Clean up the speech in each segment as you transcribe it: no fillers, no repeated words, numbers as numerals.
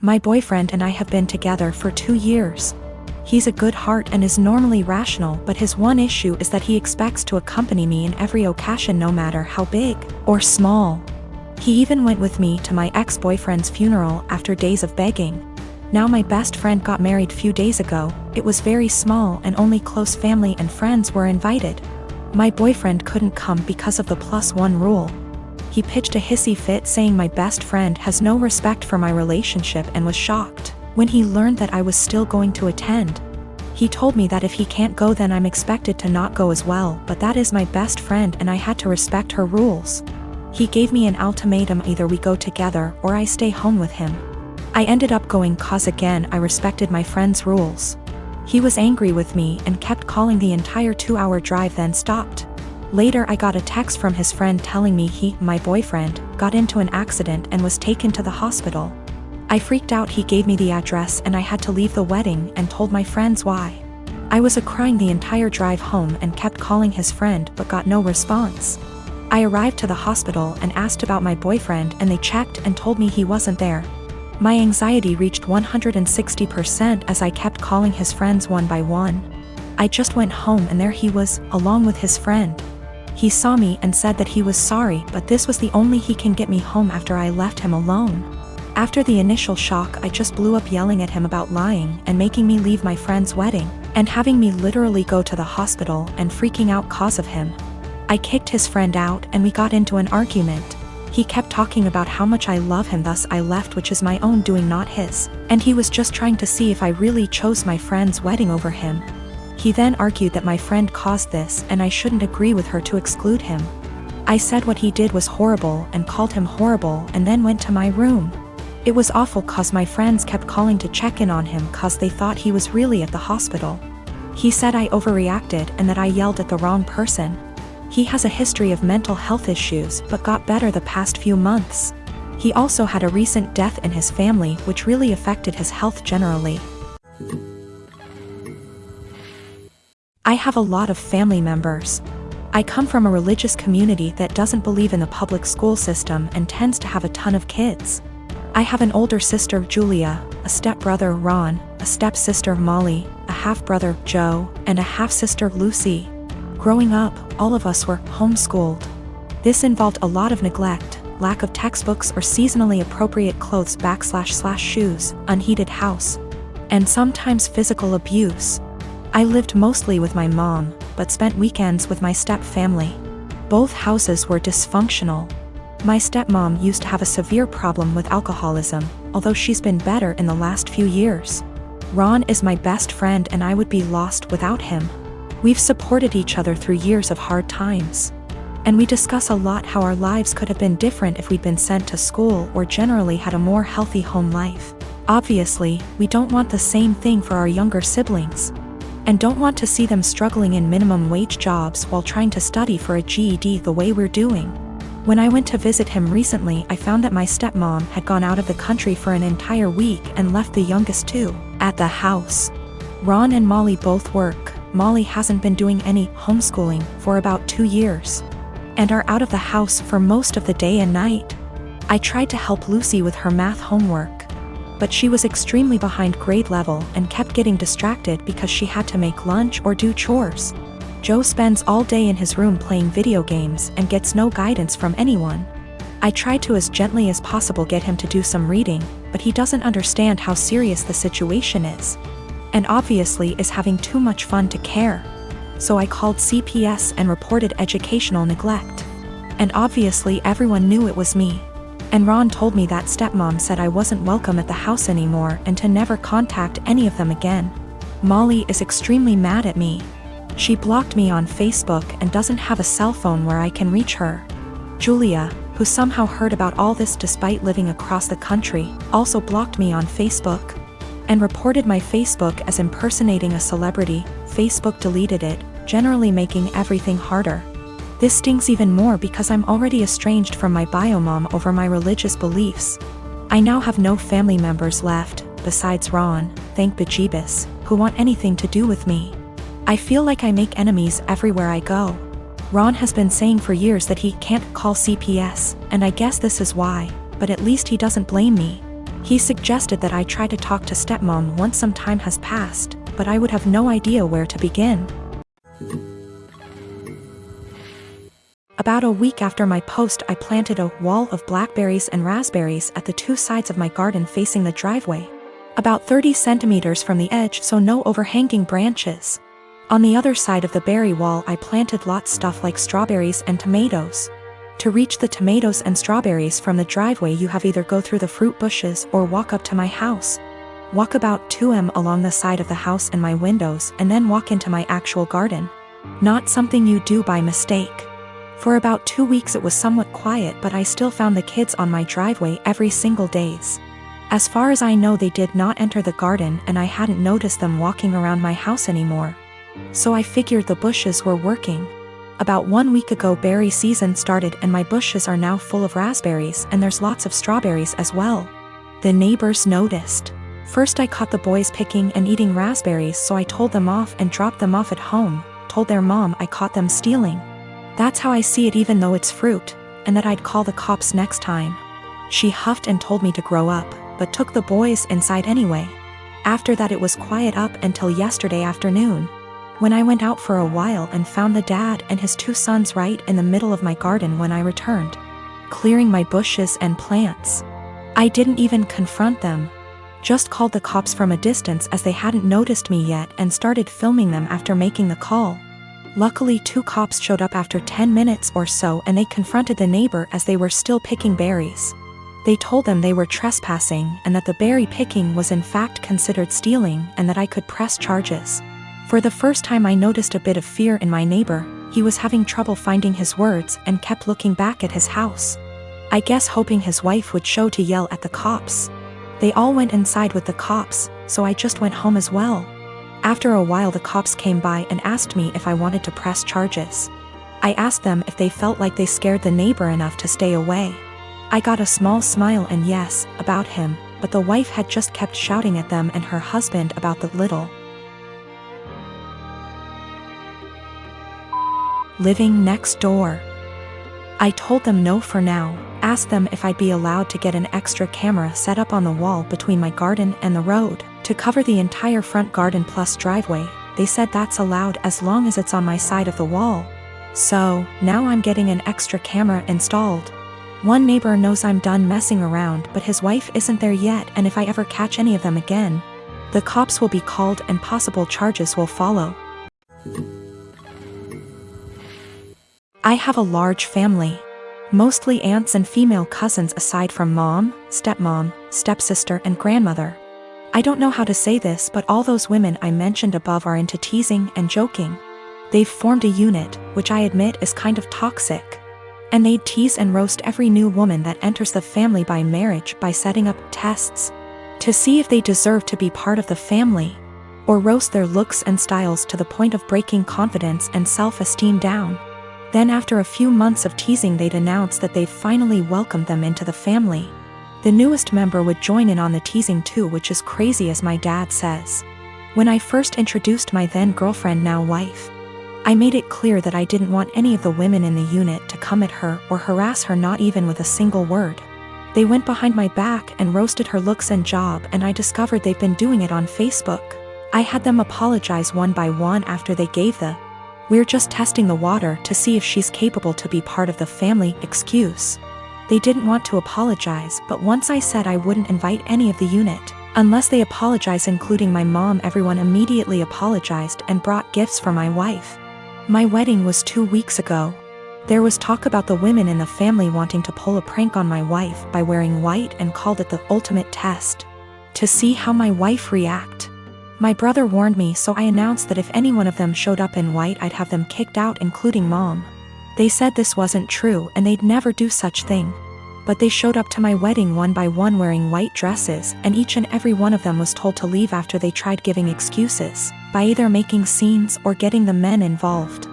My boyfriend and I have been together for 2 years. He's a good heart and is normally rational, but his one issue is that he expects to accompany me in every occasion no matter how big or small. He even went with me to my ex-boyfriend's funeral after days of begging. Now my best friend got married few days ago. It was very small and only close family and friends were invited. My boyfriend couldn't come because of the +1 rule. He pitched a hissy fit saying my best friend has no respect for my relationship and was shocked when he learned that I was still going to attend. He told me that if he can't go then I'm expected to not go as well, but that is my best friend and I had to respect her rules. He gave me an ultimatum: either we go together or I stay home with him. I ended up going cause again I respected my friend's rules. He was angry with me and kept calling the entire 2-hour drive, then stopped. Later I got a text from his friend telling me my boyfriend, got into an accident and was taken to the hospital. I freaked out. He gave me the address and I had to leave the wedding and told my friends why. I was crying the entire drive home and kept calling his friend but got no response. I arrived to the hospital and asked about my boyfriend and they checked and told me he wasn't there. My anxiety reached 160% as I kept calling his friends one by one. I just went home and there he was, along with his friend. He saw me and said that he was sorry, but this was the only he can get me home after I left him alone. After the initial shock, I just blew up yelling at him about lying and making me leave my friend's wedding, and having me literally go to the hospital and freaking out cause of him. I kicked his friend out and we got into an argument. He kept talking about how much I love him, thus I left, which is my own doing, not his, and he was just trying to see if I really chose my friend's wedding over him. He then argued that my friend caused this and I shouldn't agree with her to exclude him. I said what he did was horrible and called him horrible and then went to my room. It was awful cause my friends kept calling to check in on him cause they thought he was really at the hospital. He said I overreacted and that I yelled at the wrong person. He has a history of mental health issues but got better the past few months. He also had a recent death in his family which really affected his health generally. I have a lot of family members. I come from a religious community that doesn't believe in the public school system and tends to have a ton of kids. I have an older sister, Julia, a stepbrother, Ron, a stepsister, Molly, a half-brother, Joe, and a half-sister, Lucy. Growing up, all of us were homeschooled. This involved a lot of neglect, lack of textbooks or seasonally appropriate clothes / shoes, unheated house, and sometimes physical abuse. I lived mostly with my mom, but spent weekends with my step-family. Both houses were dysfunctional. My stepmom used to have a severe problem with alcoholism, although she's been better in the last few years. Ron is my best friend and I would be lost without him. We've supported each other through years of hard times. And we discuss a lot how our lives could have been different if we'd been sent to school or generally had a more healthy home life. Obviously, we don't want the same thing for our younger siblings, and don't want to see them struggling in minimum wage jobs while trying to study for a GED the way we're doing. When I went to visit him recently, I found that my stepmom had gone out of the country for an entire week and left the youngest two at the house. Ron and Molly both work. Molly hasn't been doing any homeschooling for about 2 years, and are out of the house for most of the day and night. I tried to help Lucy with her math homework, but she was extremely behind grade level and kept getting distracted because she had to make lunch or do chores. Joe spends all day in his room playing video games and gets no guidance from anyone. I tried to as gently as possible get him to do some reading, but he doesn't understand how serious the situation is, and obviously is having too much fun to care. So I called CPS and reported educational neglect. And obviously everyone knew it was me. And Ron told me that stepmom said I wasn't welcome at the house anymore and to never contact any of them again. Molly is extremely mad at me. She blocked me on Facebook and doesn't have a cell phone where I can reach her. Julia, who somehow heard about all this despite living across the country, also blocked me on Facebook and reported my Facebook as impersonating a celebrity. Facebook deleted it, generally making everything harder. This stings even more because I'm already estranged from my biomom over my religious beliefs. I now have no family members left, besides Ron, thank bejeebus, who want anything to do with me. I feel like I make enemies everywhere I go. Ron has been saying for years that he can't call CPS, and I guess this is why, but at least he doesn't blame me. He suggested that I try to talk to stepmom once some time has passed, but I would have no idea where to begin. About a week after my post, I planted a wall of blackberries and raspberries at the two sides of my garden facing the driveway. About 30 centimeters from the edge, so no overhanging branches. On the other side of the berry wall, I planted lots stuff like strawberries and tomatoes. To reach the tomatoes and strawberries from the driveway, you have either go through the fruit bushes or walk up to my house. Walk about 2 m along the side of the house and my windows, and then walk into my actual garden. Not something you do by mistake. For about 2 weeks it was somewhat quiet, but I still found the kids on my driveway every single days. As far as I know, they did not enter the garden, and I hadn't noticed them walking around my house anymore. So I figured the bushes were working. About 1 week ago, berry season started, and my bushes are now full of raspberries, and there's lots of strawberries as well. The neighbors noticed. First I caught the boys picking and eating raspberries, so I told them off and dropped them off at home, told their mom I caught them stealing. That's how I see it, even though it's fruit, and that I'd call the cops next time. She huffed and told me to grow up, but took the boys inside anyway. After that it was quiet up until yesterday afternoon, when I went out for a while and found the dad and his 2 sons right in the middle of my garden when I returned, clearing my bushes and plants. I didn't even confront them. Just called the cops from a distance as they hadn't noticed me yet, and started filming them after making the call. Luckily 2 cops showed up after 10 minutes or so, and they confronted the neighbor as they were still picking berries. They told them they were trespassing and that the berry picking was in fact considered stealing, and that I could press charges. For the first time I noticed a bit of fear in my neighbor. He was having trouble finding his words and kept looking back at his house. I guess hoping his wife would show to yell at the cops. They all went inside with the cops, so I just went home as well. After a while the cops came by and asked me if I wanted to press charges. I asked them if they felt like they scared the neighbor enough to stay away. I got a small smile and yes, about him, but the wife had just kept shouting at them and her husband about the little living next door. I told them no for now, asked them if I'd be allowed to get an extra camera set up on the wall between my garden and the road, to cover the entire front garden plus driveway. They said that's allowed as long as it's on my side of the wall. So, now I'm getting an extra camera installed. One neighbor knows I'm done messing around, but his wife isn't there yet, and if I ever catch any of them again, the cops will be called and possible charges will follow. I have a large family. Mostly aunts and female cousins aside from mom, stepmom, stepsister and grandmother. I don't know how to say this, but all those women I mentioned above are into teasing and joking. They've formed a unit, which I admit is kind of toxic. And they'd tease and roast every new woman that enters the family by marriage by setting up tests to see if they deserve to be part of the family, or roast their looks and styles to the point of breaking confidence and self-esteem down. Then after a few months of teasing, they'd announce that they've finally welcomed them into the family. The newest member would join in on the teasing too, which is crazy, as my dad says. When I first introduced my then girlfriend, now wife, I made it clear that I didn't want any of the women in the unit to come at her or harass her, not even with a single word. They went behind my back and roasted her looks and job, and I discovered they've been doing it on Facebook. I had them apologize one by one after they gave the "we're just testing the water to see if she's capable to be part of the family" excuse. They didn't want to apologize, but once I said I wouldn't invite any of the unit unless they apologize, including my mom, everyone immediately apologized and brought gifts for my wife. My wedding was 2 weeks ago. There was talk about the women in the family wanting to pull a prank on my wife by wearing white, and called it the ultimate test to see how my wife react. My brother warned me, so I announced that if any one of them showed up in white, I'd have them kicked out, including mom. They said this wasn't true and they'd never do such thing. But they showed up to my wedding one by one wearing white dresses, and each and every one of them was told to leave after they tried giving excuses by either making scenes or getting the men involved.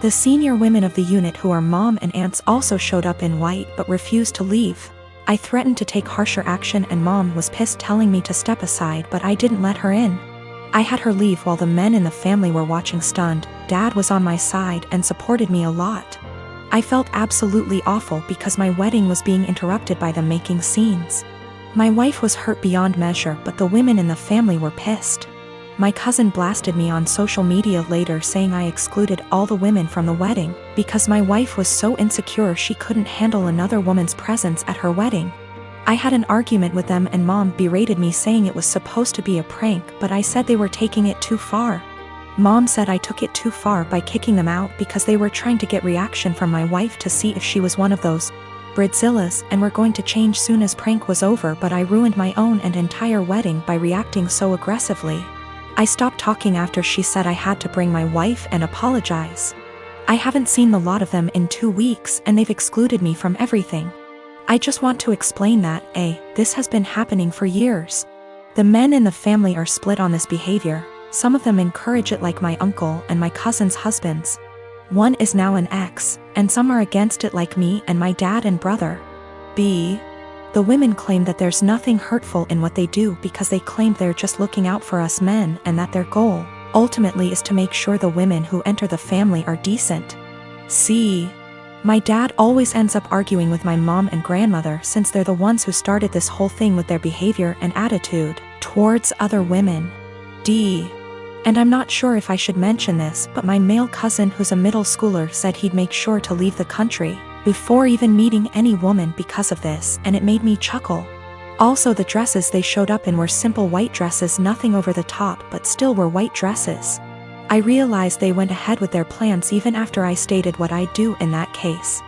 The senior women of the unit, who are mom and aunts, also showed up in white but refused to leave. I threatened to take harsher action and mom was pissed, telling me to step aside, but I didn't let her in. I had her leave while the men in the family were watching stunned. Dad was on my side and supported me a lot. I felt absolutely awful because my wedding was being interrupted by them making scenes. My wife was hurt beyond measure, but the women in the family were pissed. My cousin blasted me on social media later, saying I excluded all the women from the wedding because my wife was so insecure she couldn't handle another woman's presence at her wedding. I had an argument with them and Mom berated me, saying it was supposed to be a prank, but I said they were taking it too far. Mom said I took it too far by kicking them out because they were trying to get reaction from my wife to see if she was one of those Bridzillas and were going to change soon as prank was over, but I ruined my own and entire wedding by reacting so aggressively. I stopped talking after she said I had to bring my wife and apologize. I haven't seen the lot of them in 2 weeks and they've excluded me from everything. I just want to explain that, this has been happening for years. The men in the family are split on this behavior. Some of them encourage it, like my uncle and my cousin's husbands. One is now an ex, and some are against it like me and my dad and brother. The women claim that there's nothing hurtful in what they do because they claim they're just looking out for us men and that their goal, ultimately, is to make sure the women who enter the family are decent. My dad always ends up arguing with my mom and grandmother since they're the ones who started this whole thing with their behavior and attitude towards other women. And I'm not sure if I should mention this, but my male cousin, who's a middle schooler, said he'd make sure to leave the country before even meeting any woman because of this, and it made me chuckle. Also, the dresses they showed up in were simple white dresses, nothing over the top, but still were white dresses. I realized they went ahead with their plans even after I stated what I'd do in that case.